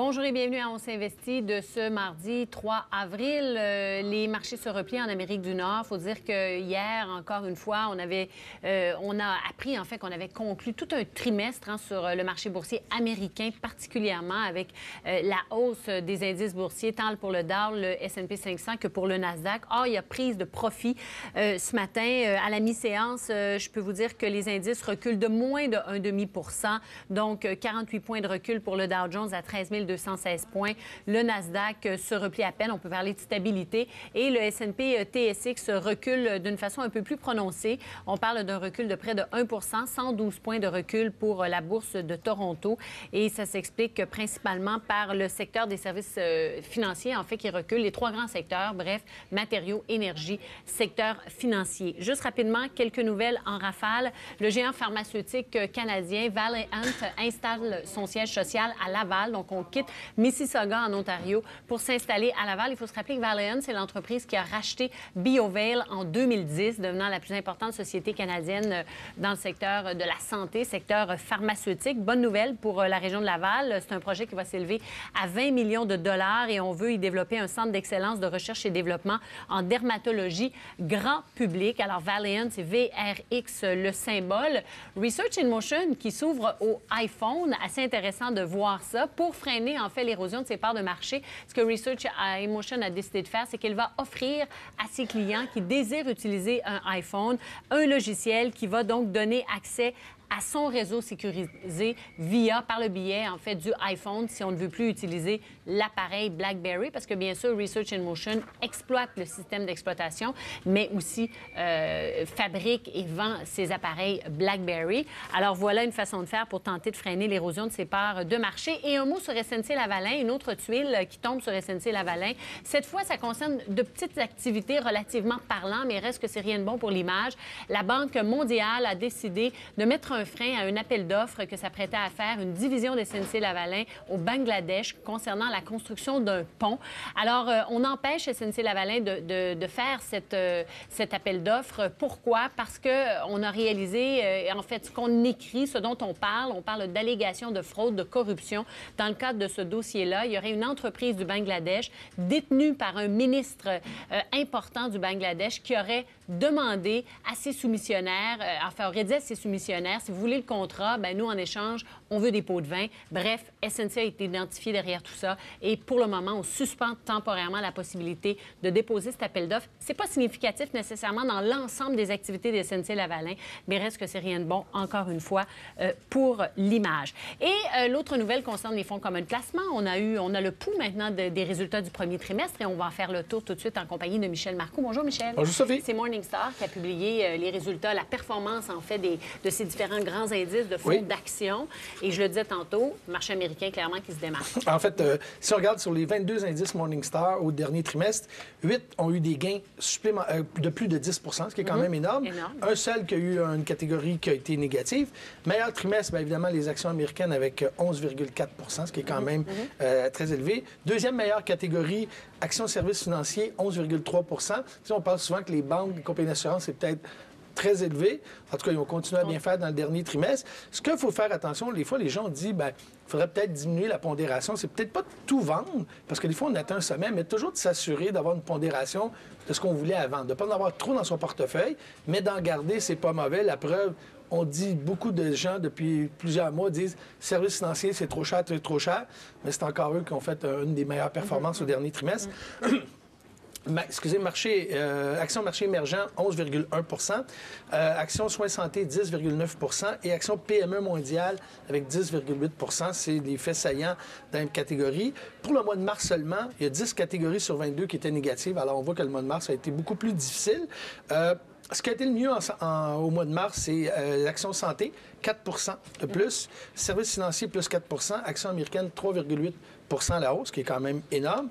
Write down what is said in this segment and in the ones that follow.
Bonjour et bienvenue à On s'investit de ce mardi 3 avril. Les marchés se replient en Amérique du Nord. Il faut dire que hier, encore une fois, on a appris en fait qu'on avait conclu tout un trimestre sur le marché boursier américain, particulièrement avec la hausse des indices boursiers, tant pour le Dow, le S&P 500 que pour le Nasdaq. Or, il y a prise de profit ce matin. À la mi-séance, je peux vous dire que les indices reculent de moins de 0,5 %. Donc, 48 points de recul pour le Dow Jones à 13 216 points. Le Nasdaq se replie à peine. On peut parler de stabilité. Et le S&P TSX recule d'une façon un peu plus prononcée. On parle d'un recul de près de 1 %, 112 points de recul pour la bourse de Toronto. Et ça s'explique principalement par le secteur des services financiers, en fait, qui recule. Les trois grands secteurs, bref, matériaux, énergie, secteur financier. Juste rapidement, quelques nouvelles en rafale. Le géant pharmaceutique canadien Valeant installe son siège social à Laval. Donc, on quitte Mississauga en Ontario pour s'installer à Laval. Il faut se rappeler que Valeant, c'est l'entreprise qui a racheté BioVail en 2010, devenant la plus importante société canadienne dans le secteur de la santé, secteur pharmaceutique. Bonne nouvelle pour la région de Laval. C'est un projet qui va s'élever à 20 millions de dollars et on veut y développer un centre d'excellence de recherche et développement en dermatologie grand public. Alors, Valeant, c'est VRX, le symbole. Research in Motion qui s'ouvre au iPhone. Assez intéressant de voir ça. Pour freiner en fait l'érosion de ses parts de marché, ce que Research in Motion a décidé de faire, c'est qu'elle va offrir à ses clients qui désirent utiliser un iPhone un logiciel qui va donc donner accès à son réseau sécurisé par le biais, en fait, du iPhone si on ne veut plus utiliser l'appareil BlackBerry, parce que, bien sûr, Research in Motion exploite le système d'exploitation, mais aussi fabrique et vend ses appareils BlackBerry. Alors, voilà une façon de faire pour tenter de freiner l'érosion de ses parts de marché. Et un mot sur SNC-Lavalin, une autre tuile qui tombe sur SNC-Lavalin. Cette fois, ça concerne de petites activités relativement parlant, mais il reste que c'est rien de bon pour l'image. La Banque mondiale a décidé de mettre un frein à un appel d'offres que s'apprêtait à faire une division des SNC-Lavalin au Bangladesh concernant la construction d'un pont. Alors, on empêche SNC-Lavalin de faire cet appel d'offres. Pourquoi? Parce qu'on a réalisé, en fait, ce qu'on écrit, ce dont on parle d'allégations de fraude, de corruption. Dans le cadre de ce dossier-là, il y aurait une entreprise du Bangladesh détenue par un ministre important du Bangladesh qui aurait demandé à ses soumissionnaires, aurait dit à ses soumissionnaires, si vous voulez le contrat, bien, nous, en échange, on veut des pots de vin. Bref, SNC a été identifié derrière tout ça. Et pour le moment, on suspend temporairement la possibilité de déposer cet appel d'offres. C'est pas significatif nécessairement dans l'ensemble des activités des SNC-Lavalin, mais reste que c'est rien de bon, encore une fois, pour l'image. Et l'autre nouvelle concerne les fonds communs de placement. On a le pouls maintenant des résultats du premier trimestre et on va en faire le tour tout de suite en compagnie de Michel Marcoux. Bonjour, Michel. Bonjour, Sophie. C'est Morningstar qui a publié les résultats, la performance, en fait, de ces différents grands indices de fonds d'action. Et je le disais tantôt, le marché américain, clairement, qui se démarque. En fait, si on regarde sur les 22 indices Morningstar au dernier trimestre, 8 ont eu des gains de plus de 10 %, ce qui est quand même énorme. Un seul qui a eu une catégorie qui a été négative. Meilleur trimestre, bien évidemment, les actions américaines avec 11,4 %, ce qui est quand même très élevé. Deuxième meilleure catégorie, actions services financiers, 11,3 %. Si on parle souvent que les banques, les compagnies d'assurance, c'est peut-être très élevé. En tout cas, ils ont continué à bien faire dans le dernier trimestre. Ce qu'il faut faire attention, des fois, les gens disent, bien, il faudrait peut-être diminuer la pondération. C'est peut-être pas de tout vendre, parce que des fois, on atteint un sommet, mais toujours de s'assurer d'avoir une pondération de ce qu'on voulait avant. De ne pas en avoir trop dans son portefeuille, mais d'en garder, c'est pas mauvais. La preuve, on dit, beaucoup de gens, depuis plusieurs mois, disent « services financiers, c'est trop cher, trop cher », mais c'est encore eux qui ont fait une des meilleures performances au dernier trimestre. Actions marché émergent, 11,1 %. Actions soins santé, 10,9 % et actions PME mondiale avec 10,8 %. C'est des faits saillants dans une catégorie. Pour le mois de mars seulement, il y a 10 catégories sur 22 qui étaient négatives. Alors, on voit que le mois de mars a été beaucoup plus difficile. Ce qui a été le mieux au mois de mars, c'est l'action santé, 4 % de plus. Services financiers, plus 4 %. Actions américaines, 3,8 % à la hausse, qui est quand même énorme.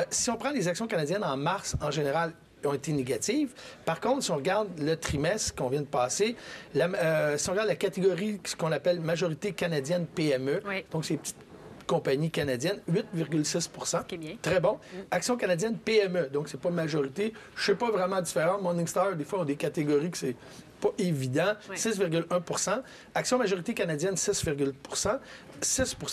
Si on prend les actions canadiennes en mars, en général, ont été négatives. Par contre, si on regarde le trimestre qu'on vient de passer, si on regarde la catégorie, ce qu'on appelle majorité canadienne PME, donc c'est les petites compagnie canadienne, 8,6 %. Très bon. Action canadienne PME, donc c'est pas majorité. Je sais pas vraiment différent. Morningstar, des fois, ont des catégories que c'est pas évident, 6,1 Action majorité canadienne, 6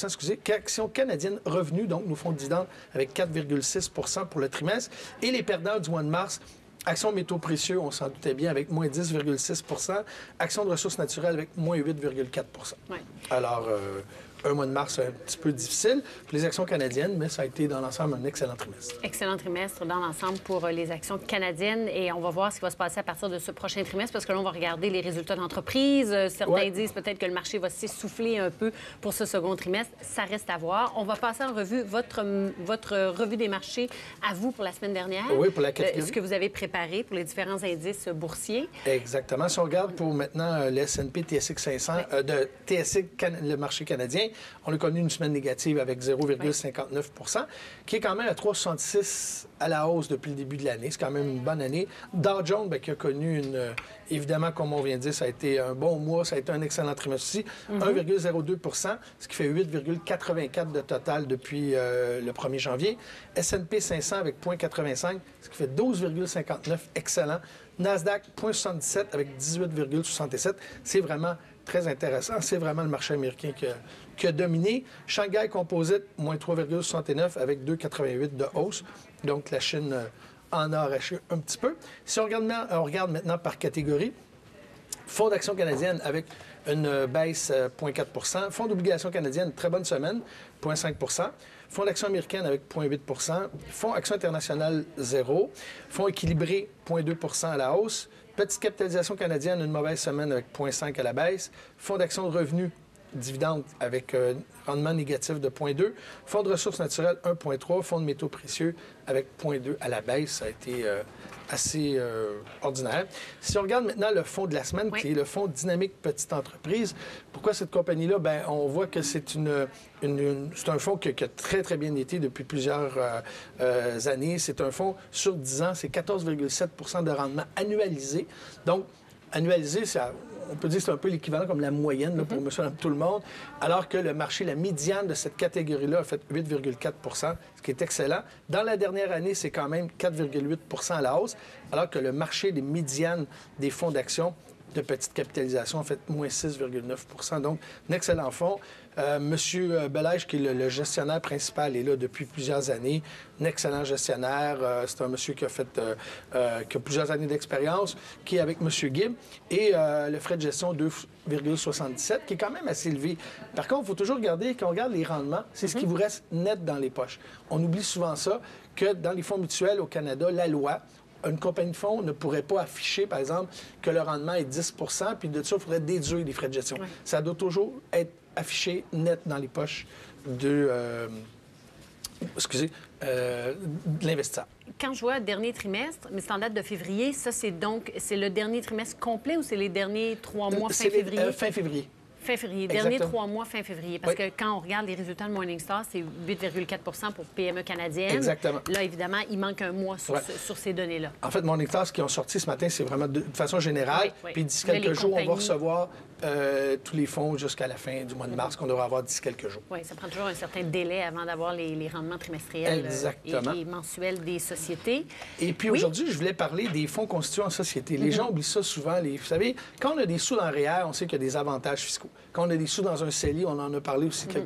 excusez. Action canadienne revenu, donc nos fonds de dividendes avec 4,6 pour le trimestre. Et les perdants du mois de mars, Action métaux précieux, on s'en doutait bien, avec moins 10,6 Action de ressources naturelles avec moins 8,4 Alors, un mois de mars un petit peu difficile pour les actions canadiennes, mais ça a été dans l'ensemble un excellent trimestre. Excellent trimestre dans l'ensemble pour les actions canadiennes et on va voir ce qui va se passer à partir de ce prochain trimestre parce que là, on va regarder les résultats d'entreprise. Certains disent peut-être que le marché va s'essouffler un peu pour ce second trimestre. Ça reste à voir. On va passer en revue votre revue des marchés à vous pour la semaine dernière. Oui, pour la catégorie. Ce que vous avez préparé pour les différents indices boursiers. Exactement. Si on regarde pour maintenant le S&P TSX 500, de TSX, le marché canadien, on a connu une semaine négative avec 0,59 qui est quand même à 3,66 à la hausse depuis le début de l'année. C'est quand même une bonne année. Dow Jones, qui a connu évidemment, comme on vient de dire, ça a été un bon mois, ça a été un excellent trimestre aussi. 1,02 ce qui fait 8,84 de total depuis le 1er janvier. S&P 500 avec 0,85, ce qui fait 12,59, excellent. Nasdaq, 0,77 avec 18,67. C'est vraiment très intéressant. C'est vraiment le marché américain qui a dominé. Shanghai Composite, moins 3,69 avec 2,88 de hausse. Donc, la Chine en a arraché un petit peu. Si on regarde maintenant par catégorie, fonds d'action canadienne avec une baisse 0,4 fonds d'obligation canadienne, très bonne semaine, 0,5 fonds d'action américaine avec 0,8 fonds action internationale, 0 fonds équilibré, 0,2 à la hausse. Petite capitalisation canadienne, une mauvaise semaine avec 0,5 à la baisse. Fonds d'action de revenus, dividendes avec rendement négatif de 0,2. Fonds de ressources naturelles, 1,3. Fonds de métaux précieux avec 0,2 à la baisse. Ça a été assez ordinaire. Si on regarde maintenant le fonds de la semaine, qui est le fonds Dynamique Petite Entreprise, pourquoi cette compagnie-là? Bien, on voit que c'est c'est un fonds qui a très, très bien été depuis plusieurs années. C'est un fonds sur 10 ans, c'est 14,7 de rendement annualisé. Donc, annualisé, on peut dire que c'est un peu l'équivalent comme la moyenne là, pour monsieur et tout le monde, alors que le marché, la médiane de cette catégorie-là a fait 8,4 ce qui est excellent. Dans la dernière année, c'est quand même 4,8 à la hausse, alors que le marché des médianes des fonds d'action de petite capitalisation a fait moins 6,9 Donc, un excellent fonds. Monsieur Bellège, qui est le gestionnaire principal, est là depuis plusieurs années. Un excellent gestionnaire. C'est un monsieur qui a plusieurs années d'expérience, qui est avec Monsieur Gibb. Et le frais de gestion, 2,77, qui est quand même assez élevé. Par contre, il faut toujours regarder, quand on regarde les rendements, c'est ce qui vous reste net dans les poches. On oublie souvent ça, que dans les fonds mutuels au Canada, la loi, une compagnie de fonds ne pourrait pas afficher, par exemple, que le rendement est 10 puis de ça, il faudrait déduire les frais de gestion. Oui. Ça doit toujours être affiché net dans les poches de l'investisseur. Quand je vois dernier trimestre, mais c'est en date de février, ça, c'est le dernier trimestre complet ou c'est les derniers 3 mois fin février? Fin février. Fin février. Dernier 3 mois fin février. Parce que quand on regarde les résultats de Morningstar, c'est 8,4 pour PME canadienne. Exactement. Là, évidemment, il manque un mois sur ces données-là. En fait, Morningstar, ce qu'ils ont sorti ce matin, c'est vraiment de façon générale. Puis d'ici quelques jours, on va recevoir tous les fonds jusqu'à la fin du mois de mars qu'on devrait avoir d'ici quelques jours. Oui, ça prend toujours un certain délai avant d'avoir les rendements trimestriels et mensuels des sociétés. Et puis aujourd'hui, je voulais parler des fonds constitués en société. Les gens oublient ça souvent. Vous savez, quand on a des sous dans le REER, on sait qu'il y a des avantages fiscaux. Quand on a des sous dans un CELI, on en a parlé aussi il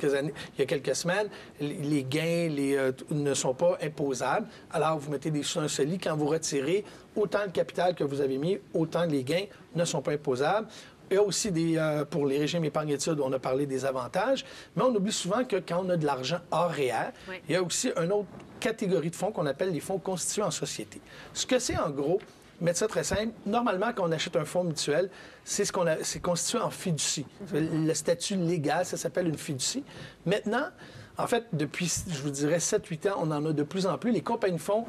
y a quelques semaines, les gains ne sont pas imposables. Alors, vous mettez des sous dans un CELI, quand vous retirez autant de capital que vous avez mis, autant les gains ne sont pas imposables. Il y a aussi pour les régimes épargne-études, on a parlé des avantages, mais on oublie souvent que quand on a de l'argent hors REER, il y a aussi une autre catégorie de fonds qu'on appelle les fonds constitués en société. Ce que c'est, en gros, mettre ça très simple, normalement, quand on achète un fonds mutuel, c'est constitué en fiducie. Le statut légal, ça s'appelle une fiducie. Maintenant, en fait, depuis, je vous dirais, 7-8 ans, on en a de plus en plus. Les compagnies de fonds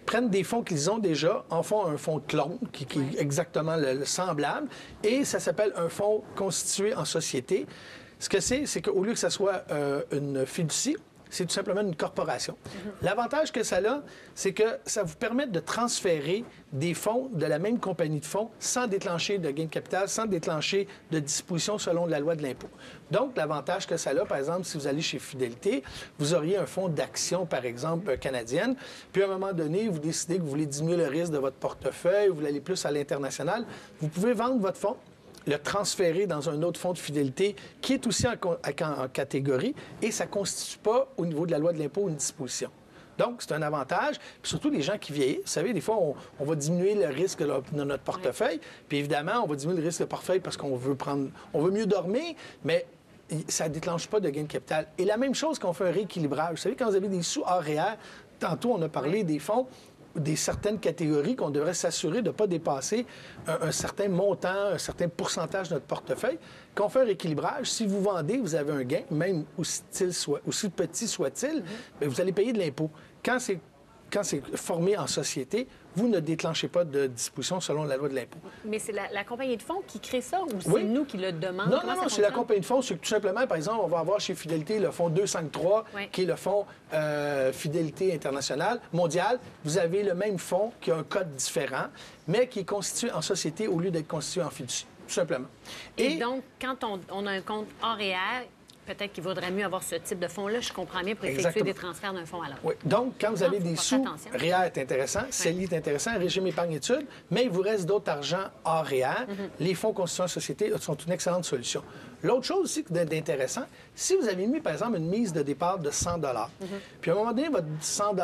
prennent des fonds qu'ils ont déjà, en font un fonds clone, qui est exactement le semblable, et ça s'appelle un fonds constitué en société. Ce que c'est qu'au lieu que ça soit une fiducie, c'est tout simplement une corporation. L'avantage que ça a, c'est que ça vous permet de transférer des fonds de la même compagnie de fonds sans déclencher de gain de capital, sans déclencher de dispositions selon la loi de l'impôt. Donc, l'avantage que ça a, par exemple, si vous allez chez Fidélité, vous auriez un fonds d'action, par exemple, canadienne, puis à un moment donné, vous décidez que vous voulez diminuer le risque de votre portefeuille, vous voulez aller plus à l'international, vous pouvez vendre votre fonds, le transférer dans un autre fonds de fidélité qui est aussi en catégorie et ça ne constitue pas, au niveau de la loi de l'impôt, une disposition. Donc, c'est un avantage. Puis surtout, les gens qui vieillissent, vous savez, des fois, on va diminuer le risque de notre portefeuille. Puis évidemment, on va diminuer le risque de portefeuille parce qu'on veut mieux dormir, mais ça ne déclenche pas de gain de capital. Et la même chose quand on fait un rééquilibrage. Vous savez, quand vous avez des sous hors REER, tantôt, on a parlé des fonds, des certaines catégories qu'on devrait s'assurer de ne pas dépasser un certain montant, un certain pourcentage de notre portefeuille. Quand on fait un rééquilibrage, si vous vendez, vous avez un gain, même aussi petit soit-il, bien, vous allez payer de l'impôt. Quand c'est formé en société, vous ne déclenchez pas de disposition selon la loi de l'impôt. Mais c'est la compagnie de fonds qui crée ça ou c'est nous qui le demandons? Non, c'est la compagnie de fonds. C'est que tout simplement, par exemple, on va avoir chez Fidélité le fonds 253, qui est le fonds Fidélité internationale, mondiale. Vous avez le même fonds qui a un code différent, mais qui est constitué en société au lieu d'être constitué en fiducie, tout simplement. Et donc, quand on a un compte hors REER, peut-être qu'il vaudrait mieux avoir ce type de fonds-là, je comprends bien, pour effectuer des transferts d'un fonds à l'autre. Oui. Donc, quand vous avez des sous, REER est intéressant, CELI est intéressant, régime épargne-études, mais il vous reste d'autres argent hors REER. Les fonds constitués en société sont une excellente solution. L'autre chose aussi d'intéressant, si vous avez mis, par exemple, une mise de départ de 100 puis à un moment donné, votre 100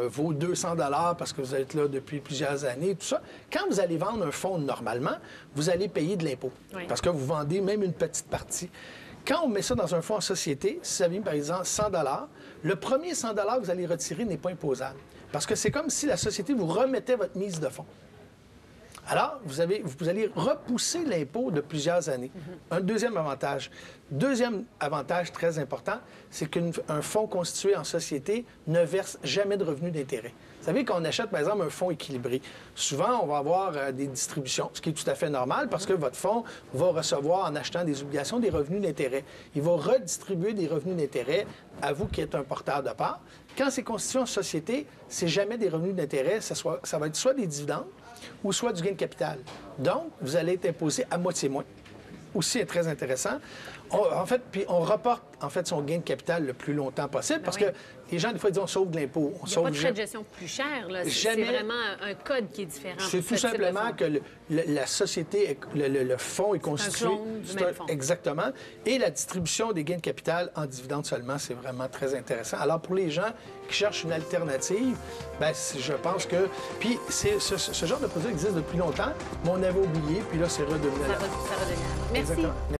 vaut 200 parce que vous êtes là depuis plusieurs années, tout ça, quand vous allez vendre un fonds normalement, vous allez payer de l'impôt parce que vous vendez même une petite partie. Quand on met ça dans un fonds en société, si vous avez mis, par exemple, 100 le premier 100 que vous allez retirer n'est pas imposable. Parce que c'est comme si la société vous remettait votre mise de fonds. Alors, vous allez repousser l'impôt de plusieurs années. Un deuxième avantage. Deuxième avantage très important, c'est qu'un fonds constitué en société ne verse jamais de revenus d'intérêt. Vous savez, quand on achète, par exemple, un fonds équilibré, souvent, on va avoir des distributions, ce qui est tout à fait normal parce que votre fonds va recevoir, en achetant des obligations, des revenus d'intérêt. Il va redistribuer des revenus d'intérêt à vous qui êtes un porteur de part. Quand c'est constitué en société, c'est jamais des revenus d'intérêt. Ça va être soit des dividendes ou soit du gain de capital. Donc, vous allez être imposé à moitié moins. Aussi est très intéressant. Puis on reporte, en fait, son gain de capital le plus longtemps possible parce que les gens, des fois, disent on sauve de l'impôt. Il n'y a pas de frais de gestion plus cher, là. C'est vraiment un code qui est différent. C'est tout simplement que la société, le fonds est constitué... C'est un clone du même fonds. Exactement. Et la distribution des gains de capital en dividendes seulement, c'est vraiment très intéressant. Alors, pour les gens qui cherchent une alternative, bien, je pense que... Puis, ce genre de produit existe depuis longtemps, mais on avait oublié, puis là, c'est redevenu... Ça redevient. Merci. Exactement.